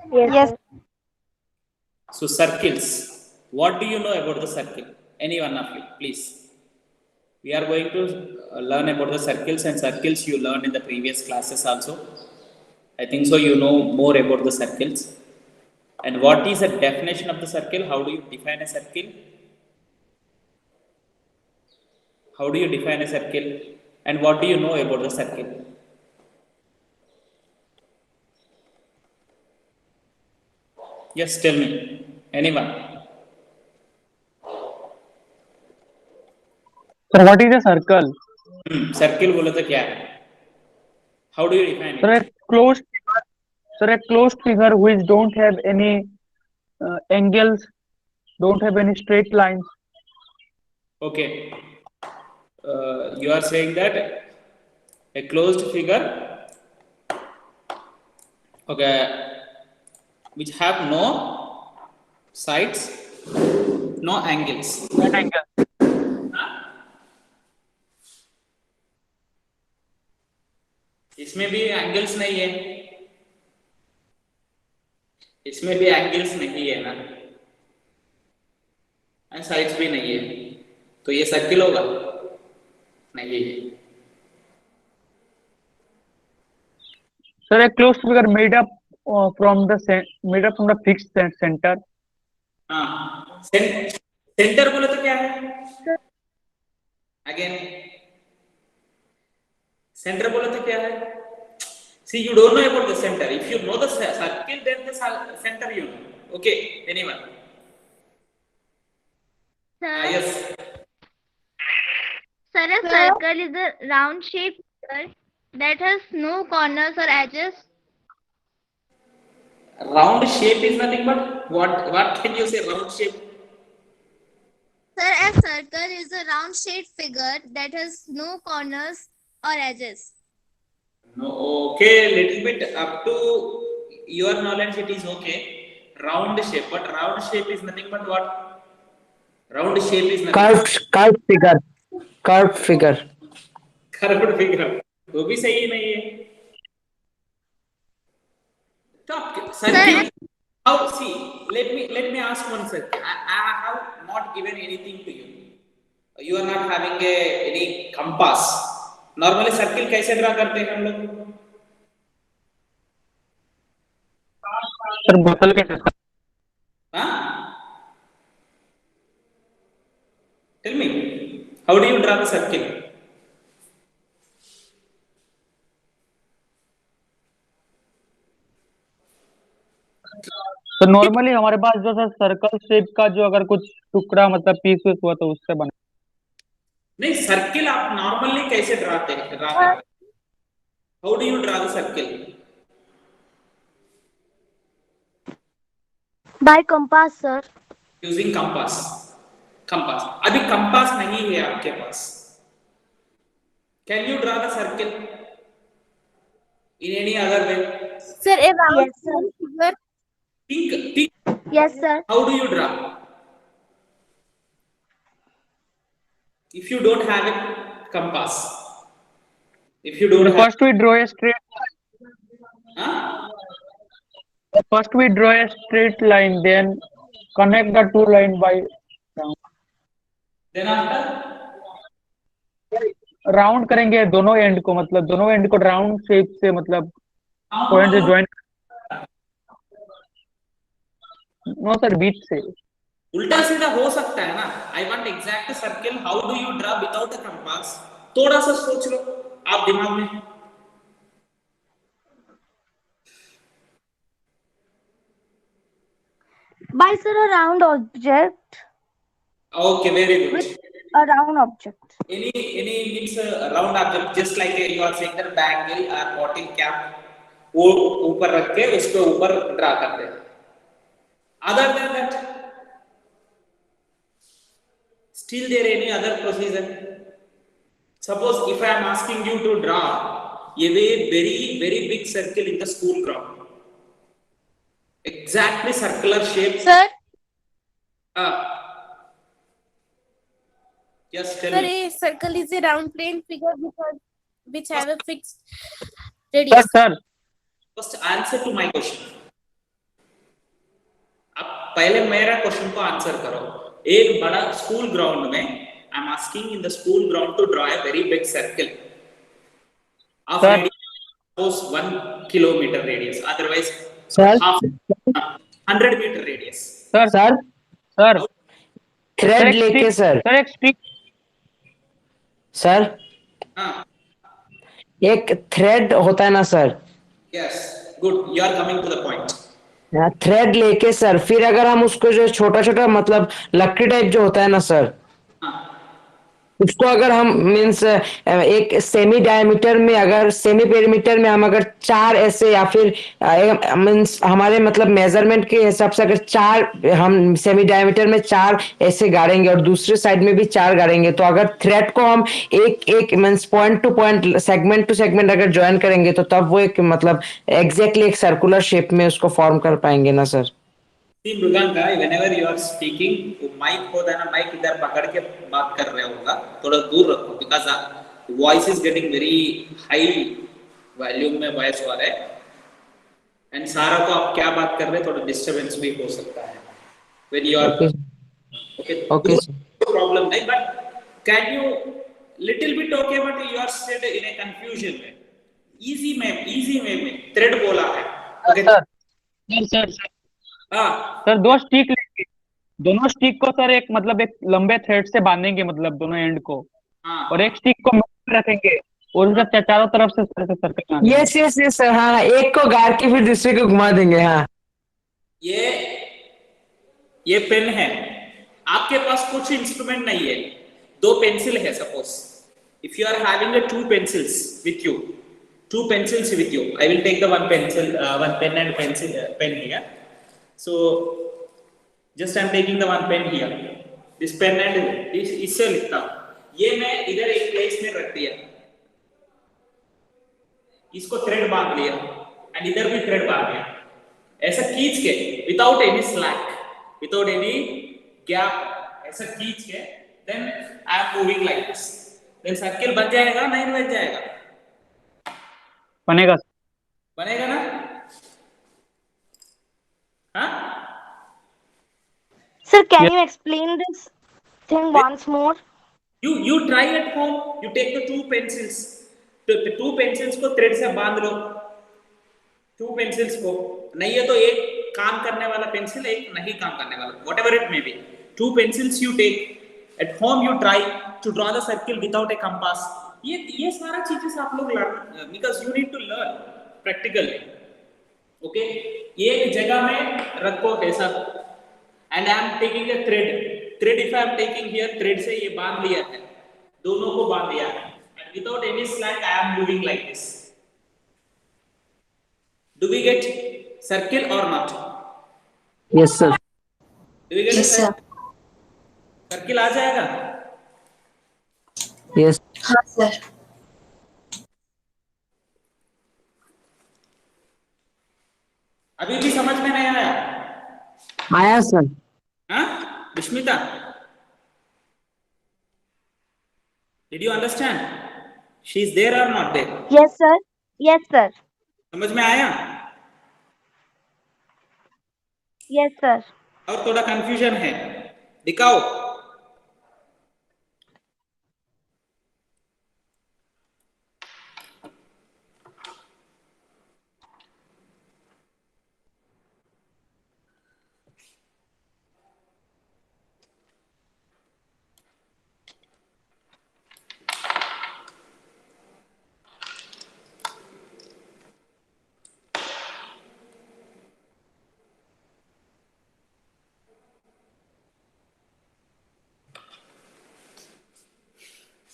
Yes, sir. So circles. What do you know about the circle? Any one of you, please. We are going to learn about the circles, and circles you learned in the previous classes also. I think so. You know more about the circles. And what is the definition of the circle? How do you define a circle? How do you define a circle? And what do you know about the circle? Yes, tell me. Anyone? Sir, what is a circle? Circle बोलो तो क्या है? How do you define Sir, it? a closed figure which don't have any angles, don't have any straight lines. Okay. You are saying that a closed figure, okay, which have no sides, no angles. Not angle. इसमें भी angles नहीं है, इसमें भी angles नहीं है ना, and sides भी नहीं है, तो ये सर्किल होगा नहीं है. Sir, a closed figure made up from the fixed center. हाँ, सेंटर बोले तो क्या है? अगेन सेंटर बोले तो क्या है? See, you don't know about the center. If you know the circle, then the center you know. Okay, anyone? Sir, Yes. sir, a circle is a round shaped figure that has no corners or edges. Round shape is nothing but what can you say? Round shape. Sir, a circle is a round shaped figure that has no corners or edges. No, okay, little bit up to your knowledge it is okay. Round shape, but round shape is nothing but what? Round shape is nothing. Curved figure. Curved figure. Curved figure. वो भी सही नहीं है. Top circle. How? See, let me ask one circle. I have not given anything to you. You are not having any compass. Normally circle कैसे draw करते हैं हम लोग? Sir, बोतल के जैसा. हाँ? Tell me, how do you draw the circle? तो नॉर्मली हमारे पास जो सर सर्कल शेप का जो अगर कुछ टुकड़ा मतलब पीस हुआ तो उससे बना. नहीं, सर्किल आप नॉर्मली कैसे ड्रा करते हैं? How do you draw the circle? By compass, sir. Using compass. Compass. अभी कंपास नहीं है आपके पास. Can you draw the circle in any other way? Sir, a round figure. Think. Yes, sir. How do you draw? If you don't have a compass, if you don't have, First we draw a straight. huh? First we draw a straight line, then connect the two line by round. Then after, round करेंगे दोनों and को, मतलब दोनों and को round shape से मतलब point से join. No sir, बीच से. उल्टा सीधा हो सकता है ना. I want exact circle. How do you draw without a compass? थोड़ा सा सोच लो आप दिमाग में. By, sir, a round object. Okay, very good. A round object. Any means round object, just like you are saying that bangle or bottle cap, वो ऊपर रख के उसके ऊपर ड्रा करते हैं. Other than that, still there any other procedure? Suppose if I am asking you to draw a very big circle in the school ground, exactly circular shape. Sir, yes, tell Sir, me. a circle is a round plane figure which have a fixed radius. Sir First answer to my question. पहले मेरा question को answer करो। एक बड़ा school ground में I am asking in the school ground to draw a very big circle of Sir. radius suppose 1 kilometer radius, otherwise Sir. half 100 meter radius. Sir sir sir thread लेके sir sir एक stick sir हाँ, एक thread होता है ना sir, yes, good, you are coming to the point. Thread लेके sir, फिर अगर हम उसको जो छोटा छोटा मतलब लकड़ी टाइप जो होता है ना सर, हाँ, उसको अगर हम मीन्स एक सेमी डायमीटर में, अगर सेमी पेरीमीटर में हम अगर चार ऐसे या फिर मीन्स हमारे मतलब मेजरमेंट के हिसाब से अगर चार हम सेमी डायमीटर में चार ऐसे गाड़ेंगे और दूसरे साइड में भी चार गाड़ेंगे, तो अगर थ्रेड को हम एक एक means point to point segment to segment अगर ज्वाइन करेंगे तो तब वो एक मतलब एग्जैक्टली एक सर्कुलर शेप में उसको फॉर्म कर पाएंगे ना sir. See Mriganka, whenever you are speaking, वो माइक होता है ना, माइक इधर पकड़ के बात कर रहे होगा, थोड़ा दूर रखो, because voice is getting very high volume में वॉइस हो रहा है, एंड सारा को आप क्या बात कर रहे हैं थोड़ा डिस्टरबेंस भी हो सकता है when you are okay problem नहीं, but can you little bit okay, but you are said in a confusion में, easy में थ्रेड बोला है, okay सर हाँ सर दो स्टिक लेंगे, दोनों स्टिक को सर एक मतलब एक लंबे थ्रेड से बांधेंगे मतलब दोनों एंड को, हाँ और एक स्टिक को मिड रखेंगे और उसका चारों तरफ से सर्कल मारेंगे। यस यस यस सर, हाँ एक को गाड़ के फिर दूसरे को घुमा देंगे। हाँ ये पेन है, आपके पास कुछ इंस्ट्रूमेंट नहीं है, दो पेंसिल है, suppose if you are having two pencils with you, I will take the one pencil, one pen and pen here. So just I am taking the one pen here, this pen and इससे लिखता हूँ, ये मैं इधर एक place में रख दिया, इसको थ्रेड बांध लिया एंड इधर भी थ्रेड बांध लिया, ऐसा खींच के without any slack, without any gap, ऐसा खींच के then I am moving like this, then circle बन जाएगा नहीं बन जाएगा? बनेगा ना? हाँ Sir, can you explain this thing once more? You try at home, you take the two pencils, the two pencils को थ्रेड से बांध लो, two pencils को, नहीं है तो एक काम करने वाला पेंसिल, एक नहीं काम करने वाला, whatever it may be, two pencils you take at home, you try to draw the circle without a compass. ये सारा चीजें आप लोग learn, because you need to learn practically, okay? ये एक जगह में रखो ऐसा, and I am taking a thread if I am taking here, thread से ये बांध लिया है, दोनों को बांध लिया है, and without any slack I am moving like this. Do we get circle or not? Yes sir. Do we get Yes, sir. circle आ जाएगा? यस हाँ सर। अभी भी समझ में नहीं आया? आया सर। हाँ Vismita, did you understand? She is there or not there? Yes, sir. Yes, sir. समझ में आया? Yes, sir. और थोड़ा कंफ्यूजन है, दिखाओ।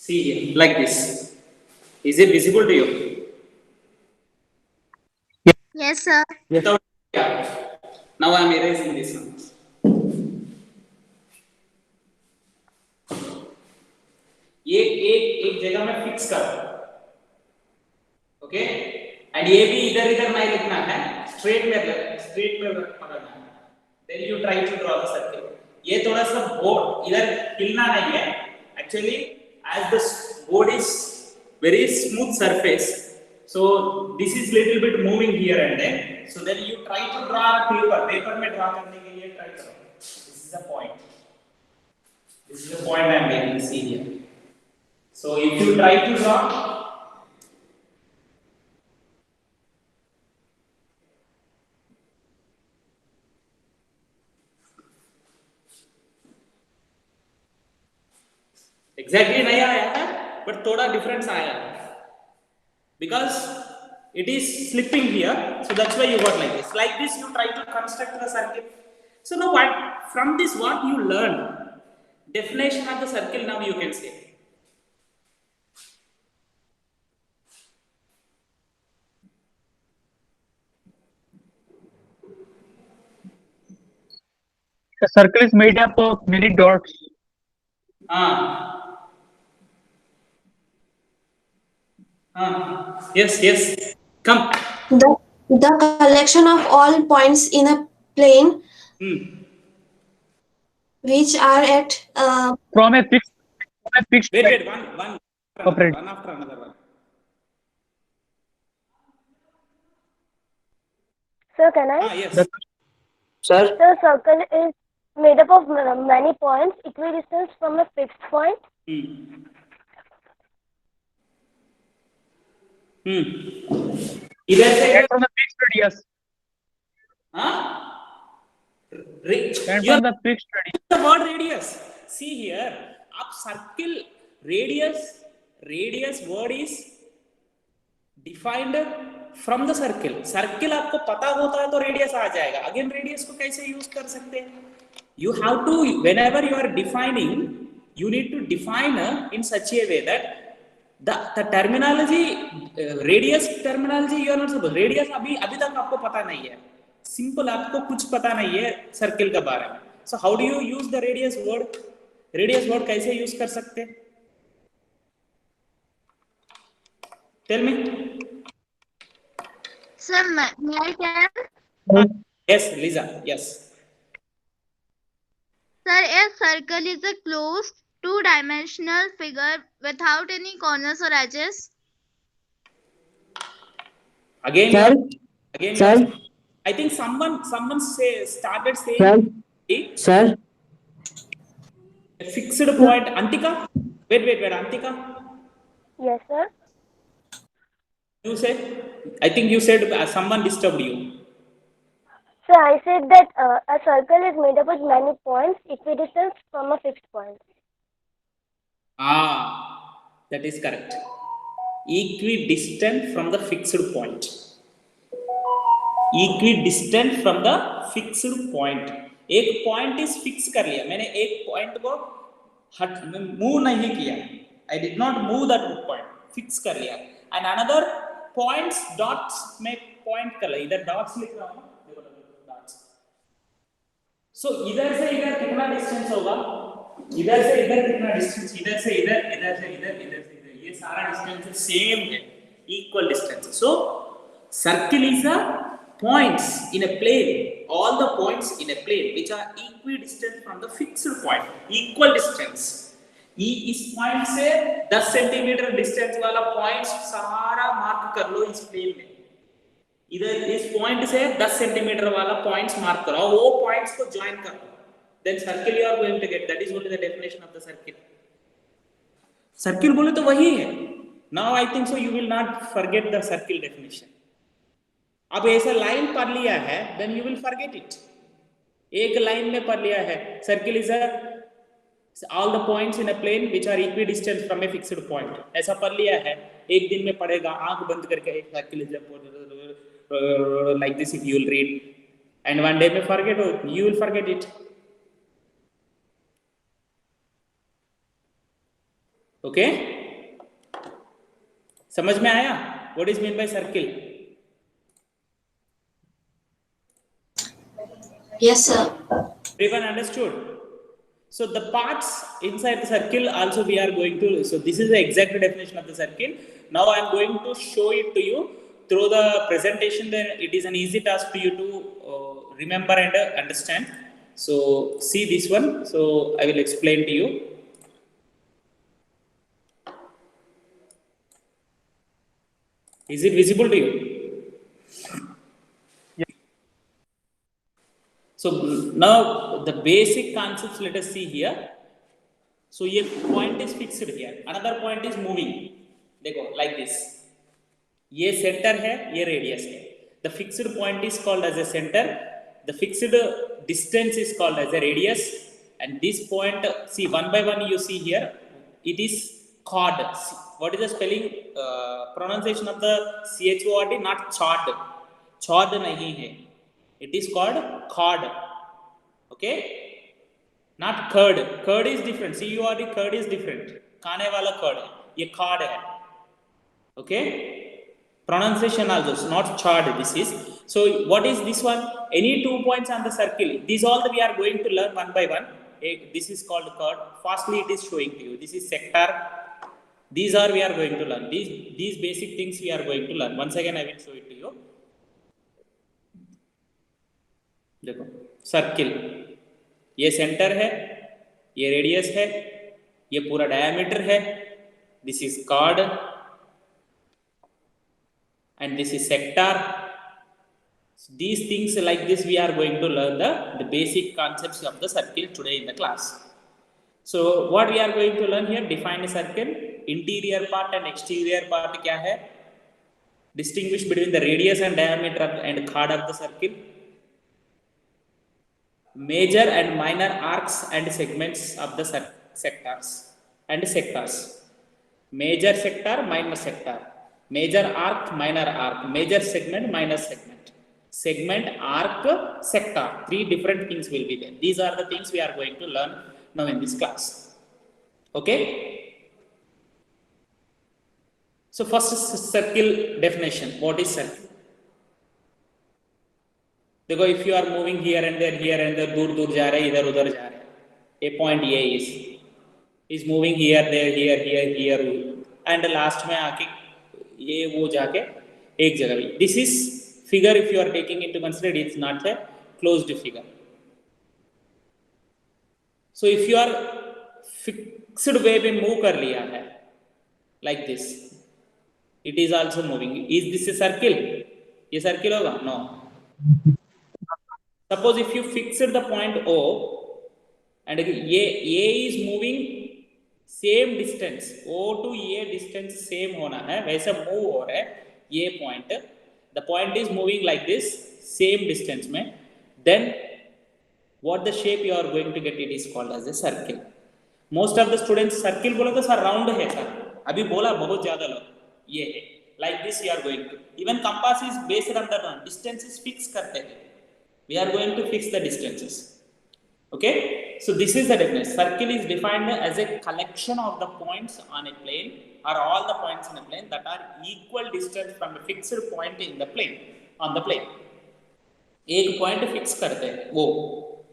See here, like this. Is it visible to you? Yes, sir. Without, now I am erasing this one. ये एक जगह में फिक्स कर, ओके? एंड ये भी इधर इधर नहीं लिखना है, स्ट्रेट में पकड़ना है। Then you try to draw the circle. ये थोड़ा सा बोर्ड इधर हिलना नहीं है, actually as the board is very smooth surface, So this is little bit moving here and there. So then you try to draw a paper. Paper में draw करने के लिए try करो. This is the point. This is the point I am making. See here. So if you try to draw. Exactly नहीं आया है, but थोड़ा difference आया है. Because it is slipping here, so that's why you got like this. Like this, you try to construct the circle. So now what? From this, what you learn? Definition of the circle. Now you can say. The circle is made up of many dots. Yes, yes. Come. The collection of all points in a plane which are at From a fixed Wait, one after another one. Sir, can I? Yes. Sir, The circle is made up of many points equidistant from a fixed point. इधर से and from the fixed radius. And You from the fixed radius. the word radius. See here, up circle radius word is defined from the circle. Circle आपको पता होता है तो radius आ जाएगा. Again radius को कैसे use कर सकते हैं? You have to, whenever you are defining, you need to define in such a way that the terminology, radius terminology you are not supposed. Radius अभी तक आपको पता नहीं है. Simple आपको कुछ पता नहीं है circle के बारे में. So how do you use the radius word? Radius word कैसे use कर सकते हैं? Tell me. Sir, may I tell? Yes, Lisa. Yes. Sir, a circle is a closed two-dimensional figure without any corners or edges. Again. Sir? Again. Sir? I think someone started saying. sir, A fixed point. Antika? Wait, Antika? Yes, sir. You said? I think you said someone disturbed you. So I said that a circle is made up of many points equidistant from a fixed point. That is correct. Equidistant from the fixed point. Equidistant from the fixed point. एक point is fix कर लिया. मैंने एक point को move नहीं किया. I did not move that point. Fix कर लिया. And another points dots में point कर लिया. इधर dots लिख रहा हूँ. dots. So इधर से इधर कितना distance होगा? इधर से इधर कितना distance? इधर से इधर, इधर से इधर, इधर से इधर. ये सारा distance same है. Equal distance. So circle is a points in a plane. All the points in a plane which are equidistant from the fixed point. Equal distance. इस पॉइंट से 10 सेंटीमीटर डिस्टेंस वाला पॉइंट्स सारा mark कर लो इस plane में. इधर इस point से 10 सेंटीमीटर वाला पॉइंट्स मार्क करो और वो पॉइंट्स को ज्वाइन कर लो. Then circle you are going to get. That is only the definition of the circle. Circle बोले तो वही है. Now I think so you will not forget the circle definition. अब ऐसा लाइन पढ़ लिया है then you will forget it. एक लाइन में पढ़ लिया है circle is a all the points in a plane which are equidistant from a fixed point. ऐसा पढ़ लिया है. एक दिन में पढ़ेगा आंख बंद करके एक circle is like this if you will read and one day में forget you will forget it. Okay? समझ में आया? What is meant by circle? Yes, sir. Everyone understood? So the parts inside the circle also we are going to. So this is the exact definition of the circle. Now I am going to show it to you through the presentation. Then it is an easy task for you to remember and understand. So see this one. So I will explain to you. Is it visible to you? So now the basic concepts let us see here. So a point is fixed here, another point is moving. देखो like this. ये center है, ये radius है. The fixed point is called as a center. The fixed distance is called as a radius. And this point, see one by one you see here, it is chord. What is the spelling, pronunciation of the chord? Not chord. Chord नहीं है. It is called chord. Okay? Not curd. Curd is different. CURD, curd is different. खाने वाला curd है. ये chord है. Okay? Pronunciation also, not chord this is. So what is this one? Any 2 points on the circle. These all we are going to learn one by one. This is called chord. Firstly it is showing to you. This is sector. These are we are going to learn. These basic things we are going to learn. Once again I will show it to you. देखो circle, ये centre है, ये radius है, ये पूरा diameter है. This is chord and this is sector. So these things like this we are going to learn the basic concepts of the circle today in the class. So what we are going to learn here, define a circle, interior part and exterior part क्या है, distinguish between the radius and diameter and chord of the circle, major and minor arcs and segments of the sectors and sectors. Major sector, minor sector. Major arc, minor arc. Major segment, minor segment. Segment, arc, sector. 3 different things will be there. These are the things we are going to learn now in this class. Okay? So first is circle definition. What is circle? देखो if you are moving here and there दूर दूर जा रहे हैं, इधर उधर जा रहे हैं. A point A is moving here here and last में आके ये वो जाके एक जगह भी. This is figure if you are taking into consideration, it's not a closed figure. So if you are fixed way पे move कर लिया है like this, it is also moving. Is this a circle? ये circle होगा? No. Suppose if you fixed the point O and A is moving same distance, O to A distance same होना है, वैसा move हो रहा है ये point, the point is moving like this same distance में, then what the shape you are going to get, it is called as a circle. Most of the students circle बोला तो सर round है sir, अभी बोला बहुत ज़्यादा लोग ये है, like this you are going to, even compass is based on the distance is fix करते हैं. We are going to fix the distances. Okay? So this is the definition. Circle is defined as a collection of the points on a plane or all the points in a plane that are equal distance from a fixed point in the plane, on the plane. एक point fix करते हैं वो.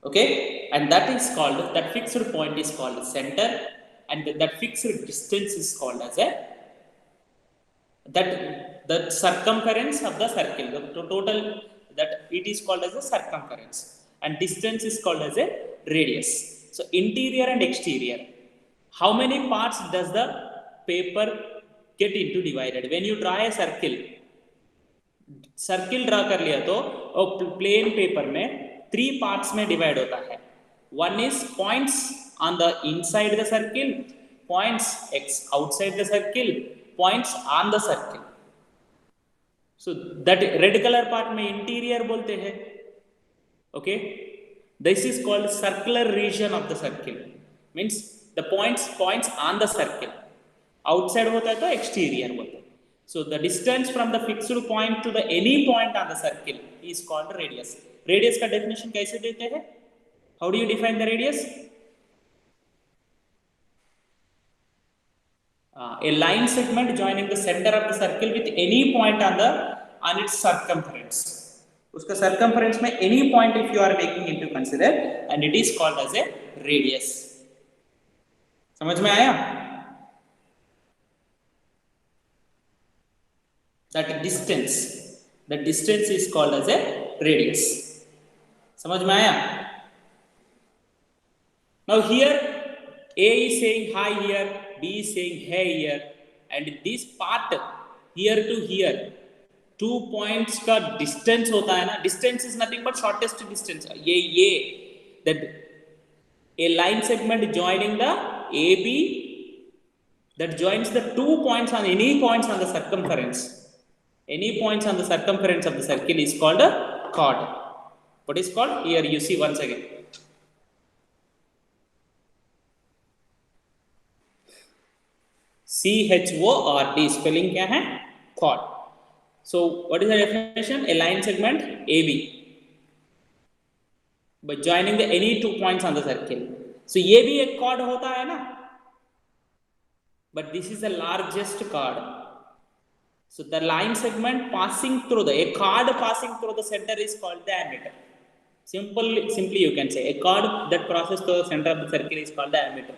Okay? And that is called, that fixed point is called center, and that fixed distance is called as a, that the circumference of the circle, the total, that it is called as a circumference, and distance is called as a radius. So interior and exterior, how many parts does the paper get into divided? When you draw a circle draw कर लिया तो plain paper में 3 parts में divide होता है. One is points on the inside the circle, points outside the circle, points on the circle. So that red color part में interior बोलते हैं. Okay, this is called circular region of the circle. Means the points on the circle. Outside होता है तो exterior बोलते हैं. So the distance from the fixed point to the any point on the circle is called radius. Radius का definition कैसे देते हैं? How do you define the radius? A line segment joining the center of the circle with any point on its circumference. उसका circumference में any point if you are taking into consider, and it is called as a radius. समझ में आया? That distance is called as a radius. समझ में आया? Now here A is saying hi here, B is saying hey here, and this part here to here 2 points का distance होता है ना, distance is nothing but shortest distance. ये that a line segment joining the AB that joins the 2 points on any points on the circumference. Any points on the circumference of the circle is called a chord. What is called? Here you see once again. CHORD spelling क्या है? Chord. So what is the definition? A line segment AB by joining the any 2 points on the circle. So ये भी एक chord होता है ना? But this is the largest chord. So the line segment passing through a chord passing through the center is called diameter. Simply you can say a chord that crosses through the center of the circle is called diameter.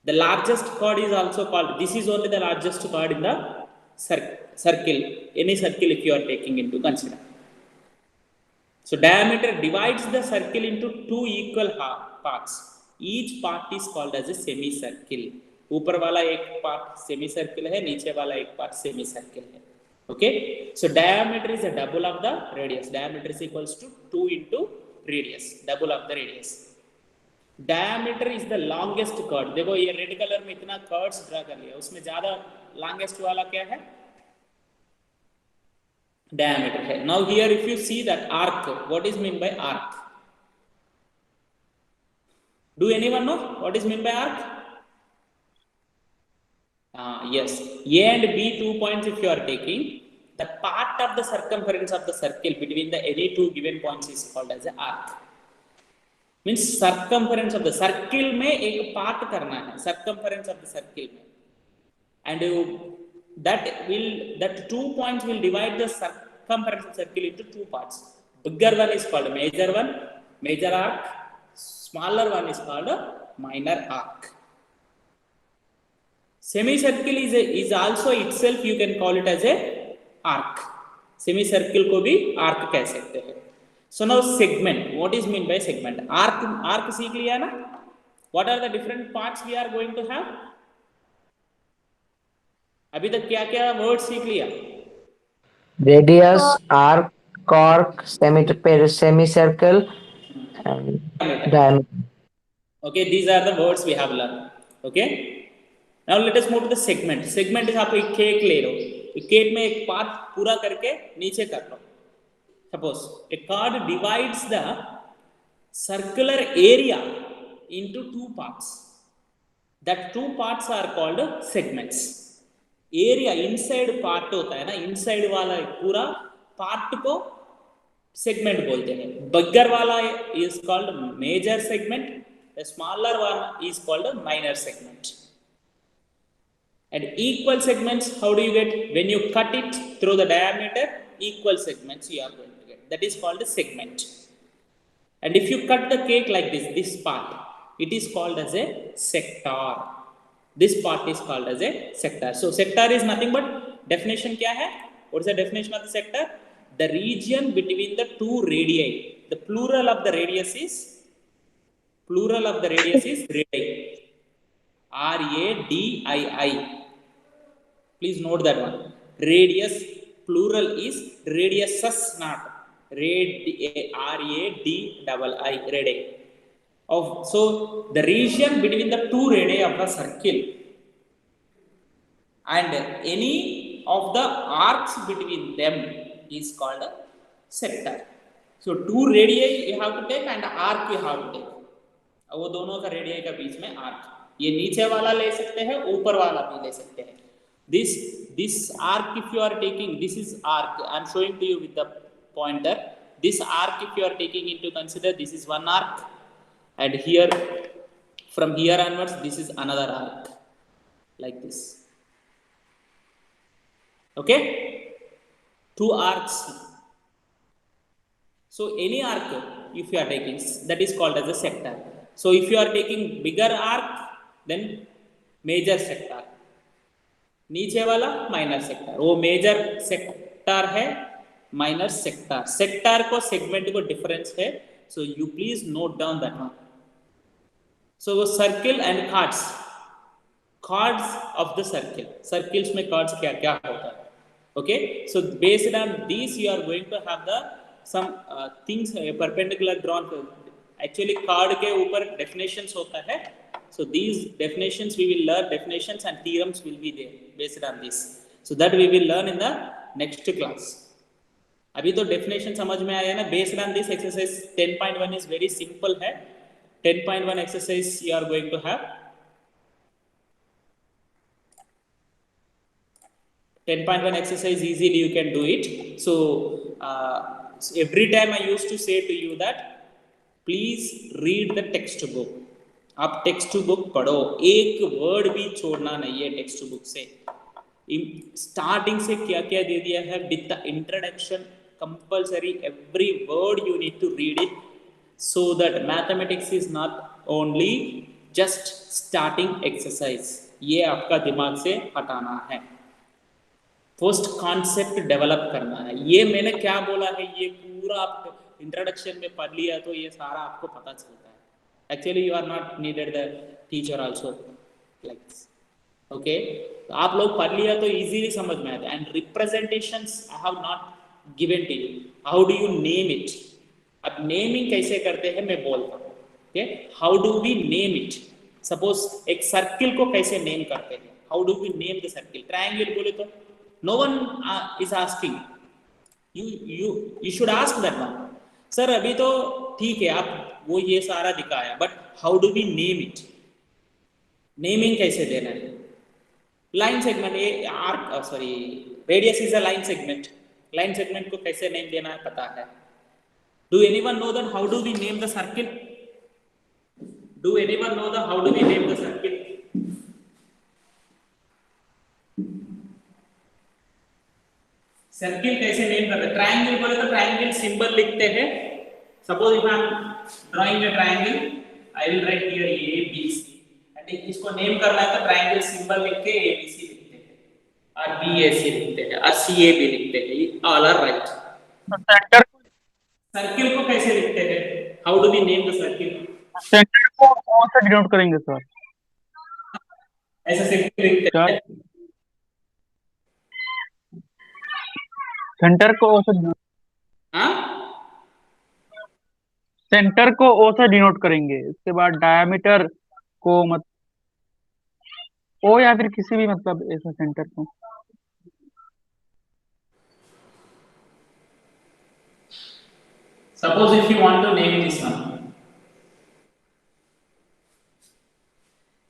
The largest chord is also called, this is only the largest chord in the circle, any circle if you are taking into consider. So diameter divides the circle into 2 equal parts. Each part is called as a semicircle. ऊपर वाला एक part semi circle है, नीचे वाला एक part semi circle है. Okay, so diameter is a double of the radius. Diameter is equals to 2 into radius, double of the radius. Diameter is the longest chord. देखो ये रेड कलर में इतना curds draw कर लिया, उसमें ज्यादा longest वाला क्या है? Diameter है. Now here if you see that arc, what is meant by arc? Do anyone know what is meant by arc? Yes, A and B 2 points if you are taking, the part of the circumference of the circle between the any 2 given points is called as an arc. Means circumference of the circle में एक part करना है, circumference of the circle में, and that 2 points will divide the circumference of the circle into 2 parts. Bigger one is called major one, major arc. Smaller one is called a minor arc. Semicircle is also itself you can call it as a arc. Semicircle को भी arc कह सकते हैं. So now segment. What is meant by segment? Arc सीख लिया ना? What are the different parts we are going to have? अभी तक क्या क्या वर्ड सीख लिया? Radius, arc, chord, semicircle, and diameter. Okay, these are the words we have learned. Okay. Now let us move to the segment. Segment is आप एक cake ले लो, एक केक में एक पार्ट पूरा करके नीचे कर लो. Suppose a chord divides the circular area into 2 parts. That 2 parts are called segments. Area inside part होता है ना, inside वाला पूरा part को segment बोलते हैं. Bigger वाला is called major segment. The smaller one is called a minor segment. And equal segments, how do you get? When you cut it through the diameter, equal segments you are going to get. That is called a segment. And if you cut the cake like this part, it is called as a sector. This part is called as a sector. So sector is nothing but, definition क्या है? What is the definition of the sector? The region between the 2 radii. The plural of the radius is radii. RADII. Please note that one. Radius, plural is radiuses, not RADII, radii. So the region between the 2 radii of a circle and any of the arcs between them is called a sector. So 2 radii you have to take and arc you have to take. वो दोनों का radius का बीच में arc. ये नीचे वाला ले सकते हैं, ऊपर वाला भी ले सकते हैं. This arc if you are taking, this is arc. I am showing to you with the pointer. This arc if you are taking into consider, this is one arc, and here from here onwards this is another arc, like this. Okay, 2 arcs. So any arc if you are taking, that is called as a sector. So if you are taking bigger arc, then major sector. नीचे वाला minor sector. वो major sector है, minor sector. Sector को segment को difference है. So you please note down that one. So वो circle and chords of the circle. Circles में chords क्या क्या होता है? Okay, so based on these you are going to have the some things perpendicular drawn. Actually chord के ऊपर definitions होता है. So these definitions we will learn, definitions and theorems will be there based on this. So that we will learn in the next class. अभी तो definition समझ में आया ना? Based on this exercise 10.1 is very simple है. 10.1 exercise you are going to have. 10.1 exercise easily you can do it. So every time I used to say to you that please read the textbook. आप text book पढ़ो, एक word भी छोड़ना नहीं है text book से. Starting से क्या क्या दे दिया है with the introduction compulsory every word you need to read it so that mathematics is not only just starting exercise. ये आपका दिमाग से हटाना है. फर्स्ट कॉन्सेप्ट डेवलप करना है. ये मैंने क्या बोला है ये पूरा आप इंट्रोडक्शन में पढ़ लिया तो ये सारा आपको पता चलता है. Actually you are not needed the teacher also like this. Okay, तो आप लोग पढ़ लिया तो इजीली समझ में आता है. And representations I have not given to you. How do you name it? अब नेमिंग कैसे करते हैं मैं बोलता हूँ. Okay, how do we name it? Suppose एक सर्किल को कैसे नेम करते हैं? How do we name the circle? Triangle बोले तो no one is asking. You should ask that one. सर अभी तो ठीक है आप वो ये सारा दिखाया, but how do we name it? Naming कैसे देना है? Line segment, radius is a line segment. Line segment को कैसे नेम देना है पता है? Do anyone know that how do we name the circle? Do anyone know that how do we name the circle? Circle कैसे name करते हैं? Triangle बोले तो ट्रायंगल सिंबल लिखते हैं. Suppose if I am drawing a triangle, I will write here A B C, and इसको name करना है तो ट्रायंगल सिंबल लिख के ए बी सी लिखते हैं, और बी ए सी लिखते हैं, और सी ए बी लिखते हैं. All are right. Centre circle को कैसे लिखते हैं? How do we name the circle? Centre को O से डिनोट करेंगे सर. ऐसे सर्किल लिखते हैं. सेंटर को O से हाँ, सेंटर को O से डिनोट करेंगे. उसके बाद डायमीटर को मत O या फिर किसी भी मतलब ऐसा सेंटर को. Suppose if you want to name this one,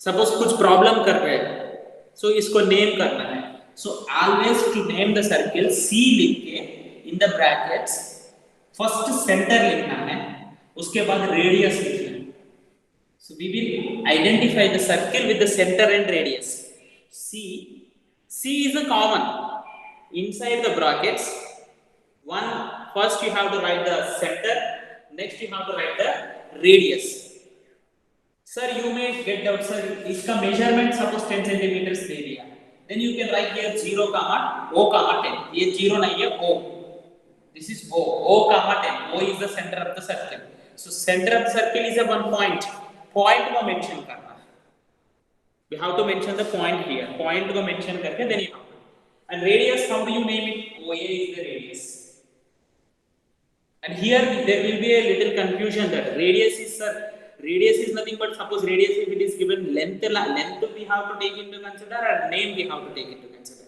suppose कुछ प्रॉब्लम कर रहे हैं, सो इसको नेम करना है. So always to name the circle C लिख के in the brackets first centre लिखना है, उसके बाद रेडियस लिखना है. So we will identify the circle with the centre and radius. C is a common inside the brackets. One, first you have to write the center, next you have to write the radius. Sir, you may get doubt, sir, इसका measurement suppose 10 centimeters दे दिया, then you can write here 0, O, 10. ये 0 नहीं है, O. This is O, 10. O is the center of the circle. So center of the circle is a one point. Point को mention करना. We have to mention the point here. Point को mention करके then you have to. And radius, how do you name it? OA is the radius. And here there will be a little confusion that radius is nothing but suppose radius if it is given length we have to take into consider or name we have to take into consider.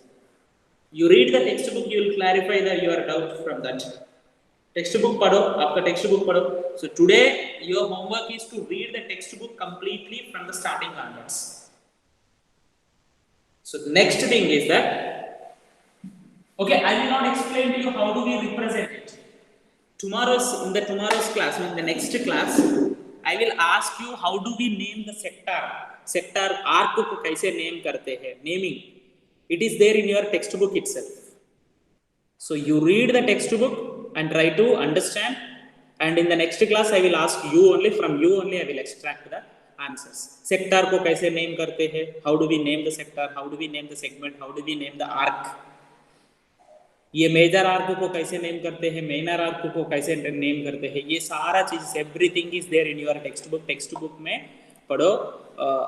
You read the textbook, you will clarify your doubt from that. Textbook पढ़ो, आपका textbook पढ़ो. So today your homework is to read the textbook completely from the starting onwards. So the next thing is that, okay, I will not explain to you how do we represent it. In the tomorrow's class, in the next class, I will ask you how do we name the sector arc को कैसे name करते हैं, naming. It is there in your textbook itself. So you read the textbook and try to understand, and in the next class I will ask you only, from you only I will extract the answers. Sector को कैसे name करते हैं? How do we name the sector? How do we name the segment? How do we name the arc? ये major arc को कैसे name करते हैं? Minor arc को कैसे नेम करते हैं? ये सारा चीज everything is there in your text book. Text book में पढ़ो.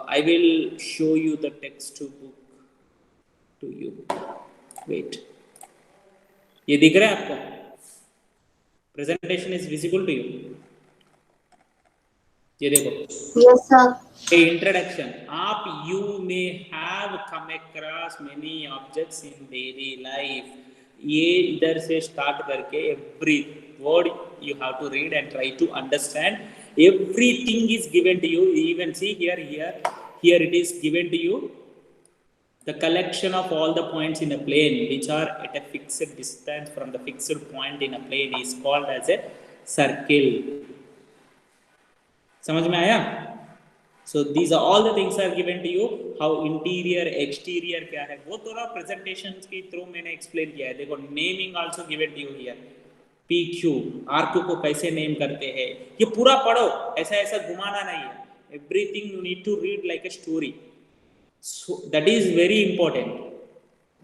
I will show you the textbook to you. Wait. ये दिख रहा है आपको? Presentation is visible to you. ये देखो. Yes, sir. Introduction. आप you may have come across many objects in daily life. ये इधर से start करके every word you have to read and try to understand. Everything is given to you. Even see here it is given to you. The collection of all the points in a plane which are at a fixed distance from the fixed point in a plane is called as a circle. समझ में आया? So these are all the things are given to you. How interior, exterior क्या है वो थोड़ा presentations के through मैंने explain किया है. देखो naming also given to you here. PQ, RQ को कैसे name करते हैं ये पूरा पढ़ो. ऐसा घुमाना नहीं है. Everything you need to read like a story. So that is very important.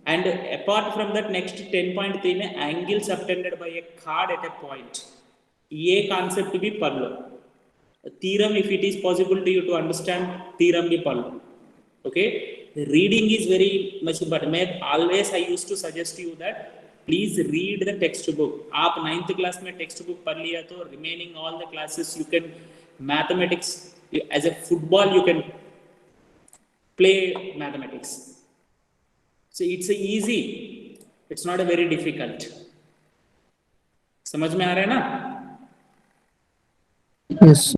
And apart from that, next 10.3 में angle subtended by a chord at a point. ये concept भी पढ़ लो. Theorem, if it is possible to you to understand, theorem भी पढ़ लो. Okay? Reading is very much important. मैं always I used to suggest you that please read the textbook. आप 9th class में textbook पढ़ लिया तो remaining all the classes you can mathematics as a football you can play mathematics. So it's easy. It's not a very difficult. समझ में आ रहा है ना? Yes.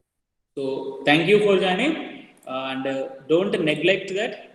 So thank you for joining and don't neglect that.